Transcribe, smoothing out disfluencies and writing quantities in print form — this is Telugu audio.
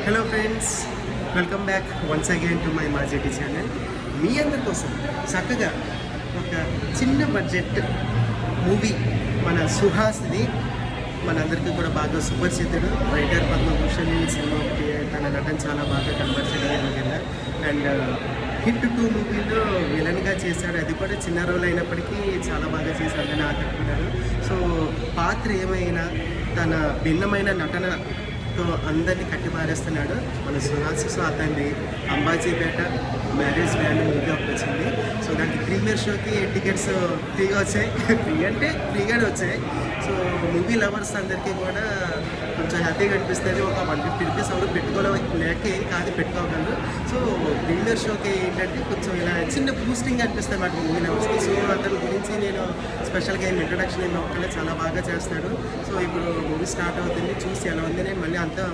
Hello friends, welcome back once again to my మాజెటీ ఛానల్. మీ అందరి కోసం చక్కగా ఒక చిన్న బడ్జెట్ మూవీ మన సుహాస్ది, మనందరికీ కూడా బాగా సుపరిచితుడు రైటర్ పద్మభూషణ్ సినిమా ఒకటి. తన నటన చాలా బాగా కనబరిచడం కదా. అండ్ హిట్ 2 మూవీలో విలన్గా చేశాడు. అది కూడా చిన్న రోల్ అయినప్పటికీ చాలా బాగా చేశాడు అని ఆకట్టుకున్నాడు. సో పాత్ర ఏమైనా తన భిన్నమైన నటనతో అందరినీ కట్టిపారేస్తున్నాడు మన సుహాస్. సో అతన్ని అంబాజీపేట మ్యారేజ్ బ్యాండ్ మూవీ ఒకటి వచ్చింది. సో దానికి ప్రీమియర్ షోకి టికెట్స్ ఫ్రీగా వచ్చాయి. ఫ్రీ అంటే ఫ్రీగానే వచ్చాయి. సో మూవీ లవర్స్ అందరికీ కూడా కొంచెం హ్యాపీగా అనిపిస్తుంది. ఒక 150 రూపీస్ ఎవరు పెట్టుకోలేక ఏం కాదు, పెట్టుకోగలరు. సో ప్రీమియర్ షోకి ఏంటంటే కొంచెం ఇలా చిన్న బూస్టింగ్ అనిపిస్తుంది అన్నమాట మూవీ లవర్స్కి. సో అతని గురించి నేను స్పెషల్గా ఏం ఇంట్రడక్షన్ ఏమి ఒక్కలే చాలా బాగా చేస్తాడు. సో ఇప్పుడు మూవీ స్టార్ట్ అవుతుంది, చూసి ఎలా ఉంది నేను మళ్ళీ అంతా